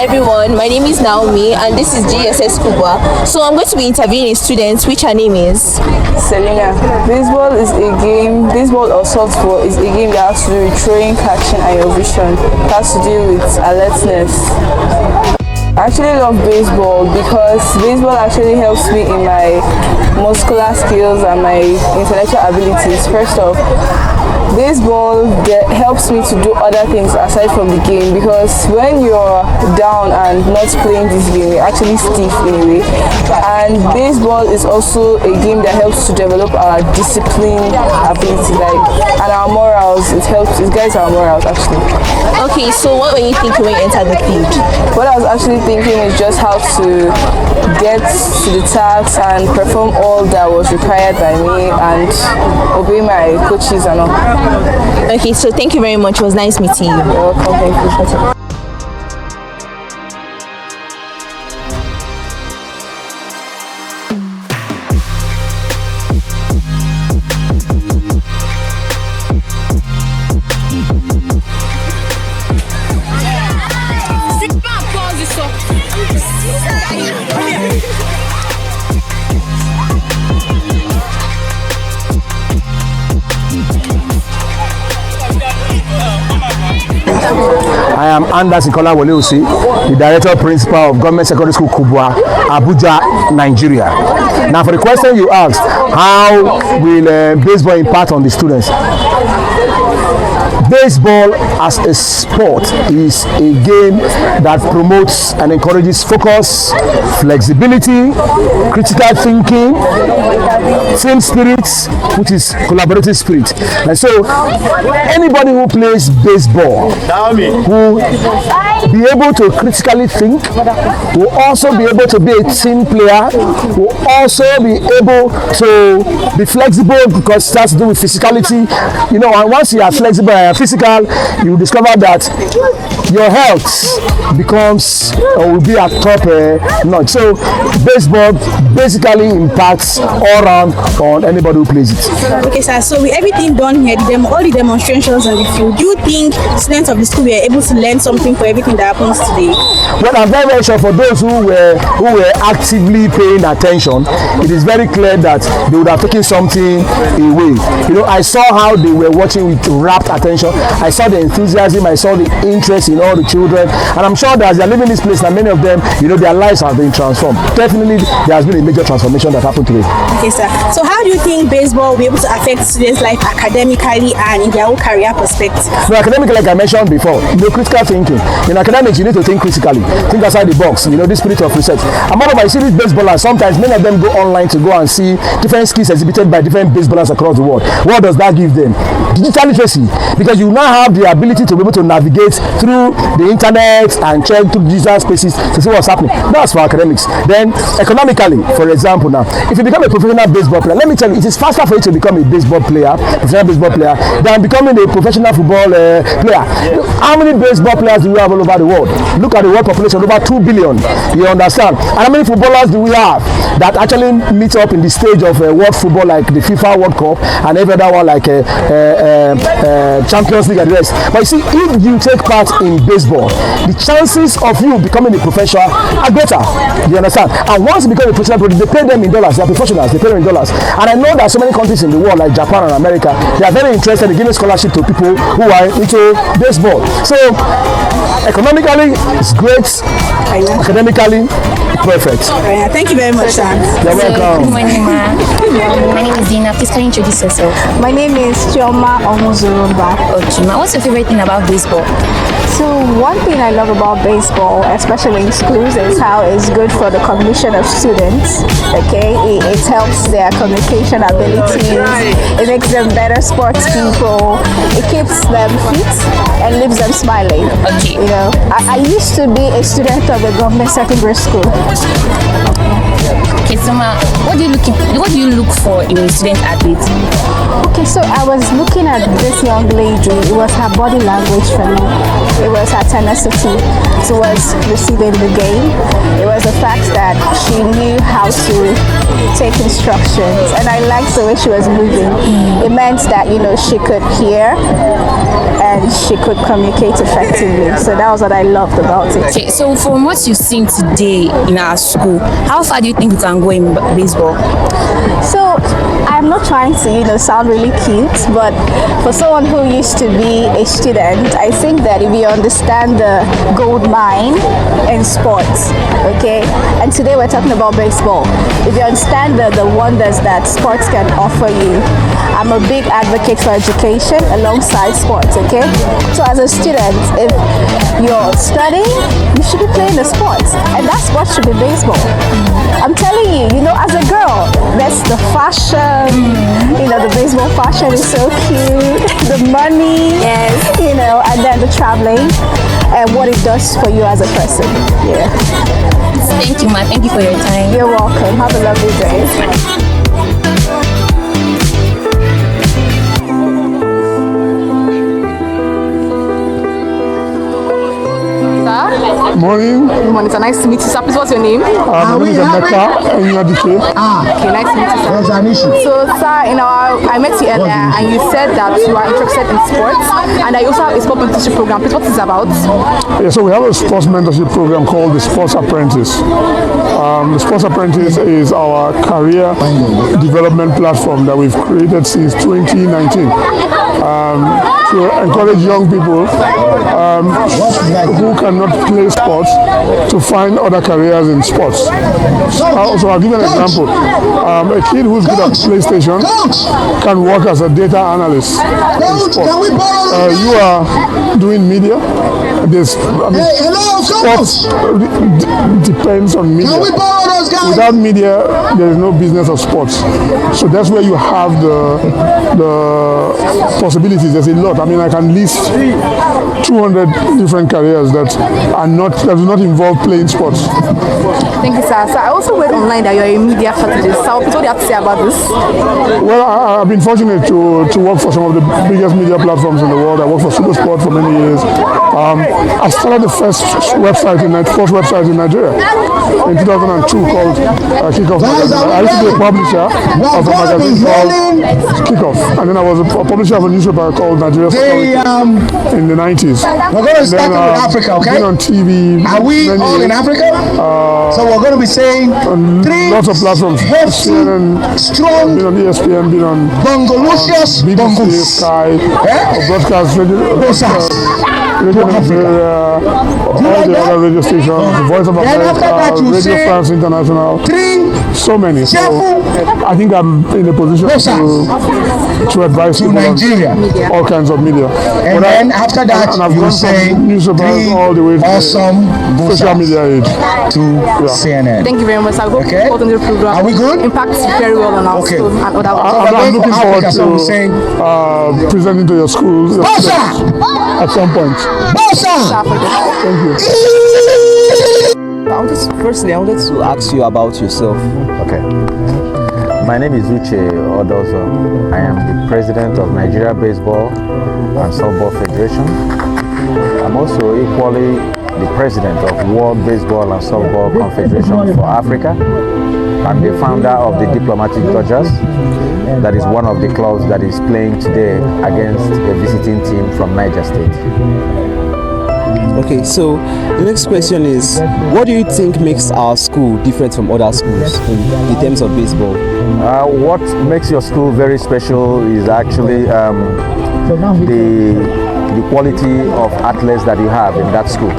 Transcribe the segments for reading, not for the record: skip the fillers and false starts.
Everyone, my name is Naomi and this is GSS Kubwa. So I'm going to be interviewing a student which her name is Selena. Baseball is a game, baseball or softball is a game that has to do with throwing, catching and your vision. It has to do with alertness. I actually love baseball because baseball actually helps me in my muscular skills and my intellectual abilities. First off, baseball helps me to do other things aside from the game, because when you're down and not playing this game, you're actually stiff in a way. And baseball is also a game that helps to develop our discipline ability, and our morals. It guides our morals actually. Okay, so what were you thinking when you entered the field? What I was actually thinking is just how to get to the task and perform all that was required by me and obey my coaches and all. Okay, so thank you very much. It was nice meeting you. You're welcome. Thank you. I am Anderson Kolawole-Osi, the Director Principal of Government Secondary School Abuja, Nigeria. Now for the question you asked, how will baseball impact on the students? Baseball as a sport is a game that promotes and encourages focus, flexibility, critical thinking, team spirit, which is collaborative spirit. And so anybody who plays baseball will be able to critically think, will also be able to be a team player, will also be able to be flexible, because it has to do with physicality. You know, and once you are flexible and physical, you discover that your health becomes or will be at top notch. So baseball basically impacts all around on anybody who plays it. Okay, sir. So with everything done here, all the demonstrations on the field, do you think students of the school were able to learn something for everything that happens today? Well, I'm very, very sure for those who were actively paying attention, it is very clear that they would have taken something away. You know, I saw how they were watching with rapt attention. I saw the enthusiasm, I saw the interest in all the children, and I'm sure that as they're leaving this place, and many of them, you know, their lives have been transformed. Definitely, there has been a major transformation that happened today. Okay, sir. So how do you think baseball will be able to affect students' life academically and in their own career perspective? No, academically, like I mentioned before, critical thinking. In academics, you need to think critically, think outside the box, you know, this spirit of research. And moreover, you see these baseballers, sometimes many of them go online to go and see different skills exhibited by different baseballers across the world. What does that give them? Digital literacy, because you now have the ability to be able to navigate through the internet and check through digital spaces to see what's happening. That's for academics. Then economically, for example, now if you become a professional baseball player, let me tell you, it is faster for you to become a professional baseball player, than becoming a professional football player. How many baseball players do we have all over the world? Look at the world population, over 2 billion. You understand? And how many footballers do we have that actually meet up in the stage of world football, like the FIFA World Cup and every other one, like Champions League and the rest? But you see, if you take part in baseball, the chances of you becoming a professional are greater. You understand? And once you become a professional, they pay them in dollars. They are professionals. They pay them in dollars. And I know that so many countries in the world, like Japan and America, they are very interested in giving scholarship to people who are into baseball. So economically, it's great. Academically, perfect. Thank you very much, sir. You're welcome. Good morning, ma. My name is Dina. Please can you introduce yourself? My name is Chioma Omuzurumba. Okay, ma. What's your favorite thing about baseball? So one thing I love about baseball, especially in schools, is how it's good for the cognition of students. Okay, it helps their communication abilities. It makes them better sports people. It keeps them fit and leaves them smiling. Okay. You know, I used to be a student of the government secondary school. Okay, so ma, what do you look for in a student athlete? Okay, so I was looking at this young lady. It was her body language for me. It was her tenacity towards receiving the game. It was the fact that she knew how to take instructions, and I liked the way she was moving. It meant that, you know, she could hear and she could communicate effectively. So that was what I loved about it. Okay, so from what you've seen today in our school, how far do you think you can go in baseball? So I'm not trying to, you know, sound really cute, but for someone who used to be a student, I think that if you understand the gold mine in sports, okay, and today we're talking about baseball, if you understand the wonders that sports can offer you, I'm a big advocate for education alongside sports, okay? So as a student, if you're studying, you should be playing the sports, and that sport should be baseball. I'm telling you, you know, as a girl, that's the fashion, you know, the baseball fashion is so cute, the money, yes, you know, and then the traveling and what it does for you as a person. Yeah. Thank you, ma. Thank you for your time. You're welcome. Have a lovely day. Morning. Good morning, sir. Nice to meet you, sir. Please, what's your name? My name is Emeka Enyadike. Okay, nice to meet you, sir. So, sir, I met you earlier, and you said that you are interested in sports, and I also have a sport mentorship program. Please, what is it about? Yeah, so we have a sports mentorship program called the Sports Apprentice. The Sports Apprentice is our career development platform that we've created since 2019 to encourage young people who cannot play sports to find other careers in sports. So I'll give you an example. A kid who's good at PlayStation can work as a data analyst in sports. You are doing media. Sports depends on media. Without media, there is no business of sports. So that's where you have the possibilities. There's a lot. I mean, I can list 200 different careers that do not involve playing sports. Thank you, sir. So I also read online that you're a media strategist. So what do you have to say about this? Well, I've been fortunate to work for some of the biggest media platforms in the world. I worked for Supersport for many years. I started the first website in Nigeria in 2002 called Kickoff Magazine. I used to be a publisher of a magazine called Kickoff, and then I was a publisher of a newspaper called Nigeria in the 90s. We're going to start with Africa, okay? Been on TV. Are we all in Africa? So we're going to be saying lots of platforms. CNN, strong, been on ESPN, been on Bongolicious, BBC, Sky, broadcast Radio Nigeria, all the other radio stations, Voice of America, Radio France International, so many. So I think I'm in a position to advise people on all kinds of media. And then after that, you will say newspapers all the way to awesome social media age to CNN. Thank you very much. I hope Okay. you the program. Are we good? Impacts very well on our school and other. I'm looking forward to presenting to your schools at some point. Thank you. Firstly, I wanted to ask you about yourself. Okay. My name is Uche Odozo. I am the president of Nigeria Baseball and Softball Federation. I'm also equally the president of World Baseball and Softball Confederation for Africa. I'm the founder of the Diplomatic Dodgers. That is one of the clubs that is playing today against a visiting team from Niger State. Okay, so the next question is, what do you think makes our school different from other schools in terms of baseball? What makes your school very special is actually the quality of athletes that you have in that school.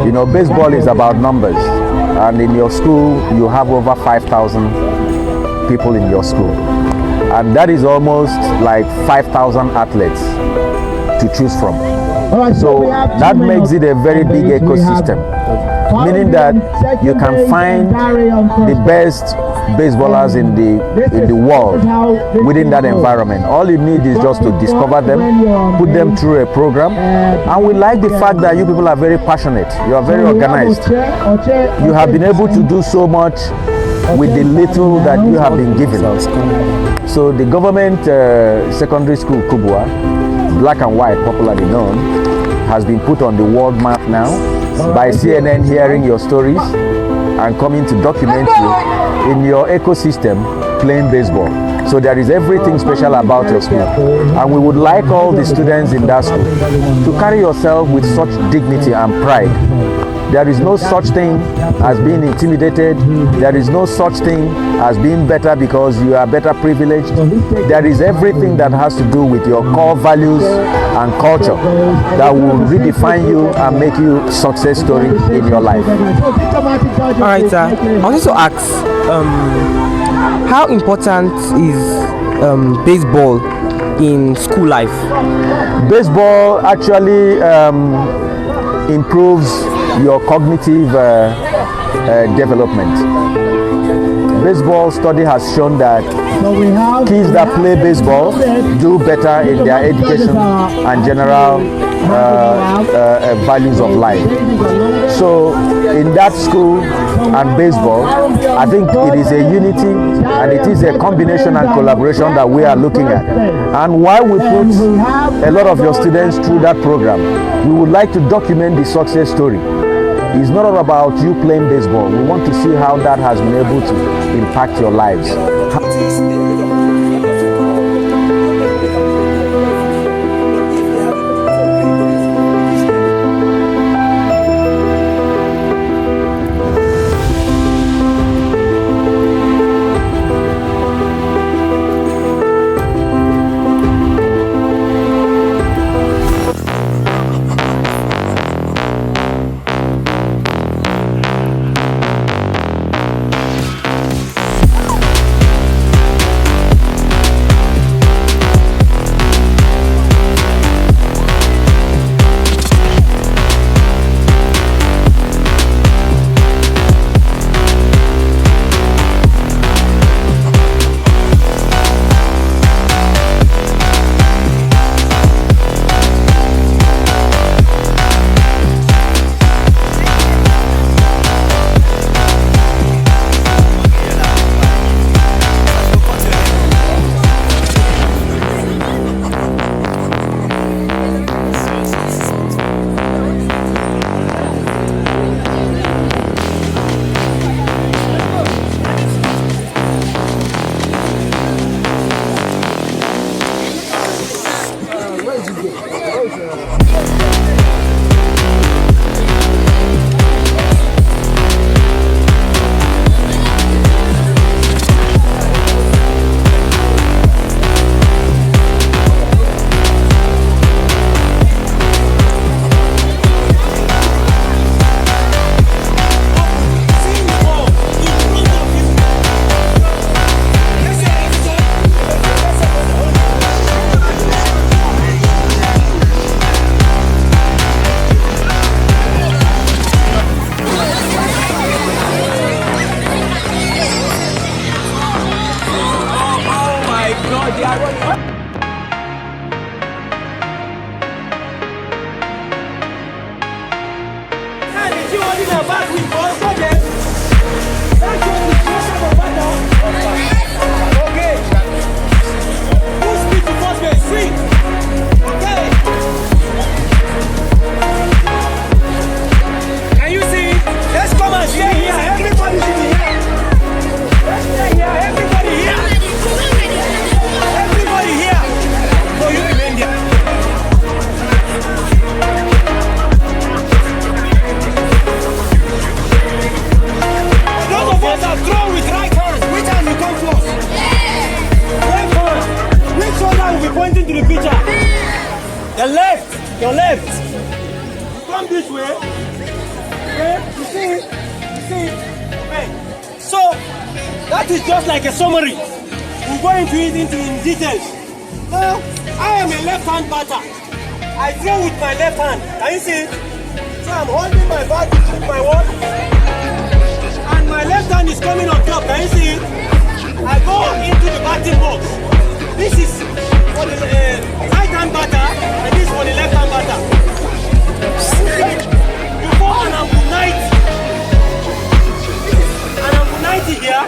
You know, baseball is about numbers, and in your school you have over 5,000 people in your school, and that is almost like 5,000 athletes to choose from. So that makes it a very big ecosystem, meaning that you can find the best baseballers in the world within that environment. All you need is just to discover them, put them through a program, and we like the fact that you people are very passionate, you are very organized. You have been able to do so much with the little that you have been given. So the government secondary school Kubwa, black and white popularly known, has been put on the world map now by CNN hearing your stories and coming to document you in your ecosystem playing baseball. So there is everything special about your school, and we would like all the students in that school to carry yourself with such dignity and pride. There is no such thing as being intimidated. There is no such thing as being better because you are better privileged. There is everything that has to do with your core values and culture that will redefine you and make you success story in your life. All right, sir. I want to ask, how important is baseball in school life? Baseball actually improves your cognitive development. Baseball study has shown that kids that play baseball do better in their education and general values of life. So in that school and baseball, I think it is a unity and it is a combination and collaboration that we are looking at. And while we put a lot of your students through that program, we would like to document the success story. It's not all about you playing baseball. We want to see how that has been able to impact your lives. Pointing to the picture. Your left. You come this way. Okay, you see? Okay. So that is just like a summary. We'll go into it in details. Now, I am a left-hand batter. I throw with my left hand. Can you see it? So I'm holding my bat with my one, and my left hand is coming on top. Can you see it? I go into the batting box. This is for the right-hand batter, and this for the left-hand batter. Before an ambu 90 here,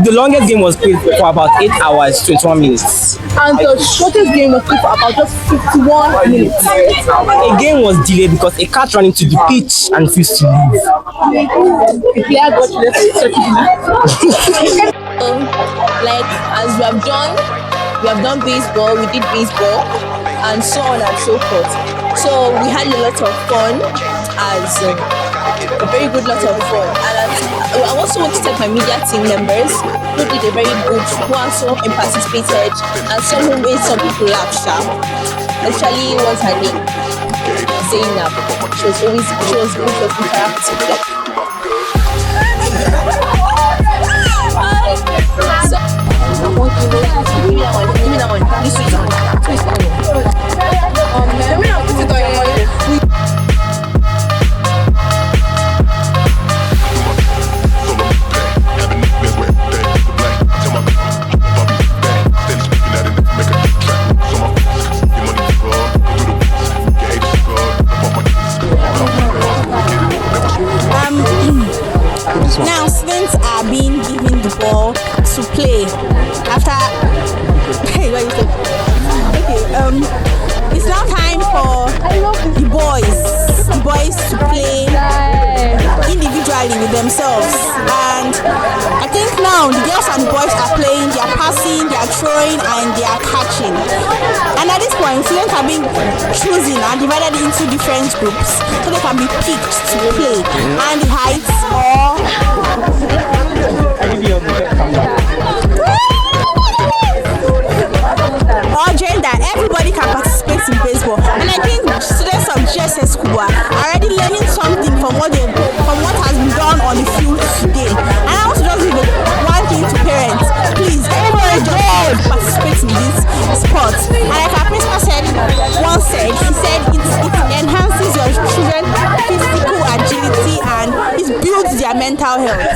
The longest game was played for about 8 hours, 21 minutes. And the shortest game was played for about just 51 minutes. A game was delayed because a cat ran into the pitch and refused to leave. The player got Like as we have done baseball, we did baseball, and so on and so forth. So we had a lot of fun, as a very good lot of fun. And I also want to thank my media team members who did a very good, who also participated, and some who made some people laugh sharp. Actually, what's her name? Zainab. She was good, she was interactive. Give me that one. This is that one. Let me not put it on your money. Now students are being given the ball to play after it's now time for the boys to play individually with themselves, and I think now the girls and the boys are playing, they are passing, they are throwing, and they are catching. And at this point, students are being chosen and divided into different groups so they can be picked to play, and the heights or gender, everybody can participate in baseball. And I think students of GSS Abuja are already learning something from what has been done on the field today. And I also just give one thing to parents: please, everybody just participate in this sport. And like our principal said, he said it enhances your children's physical agility and it builds their mental health.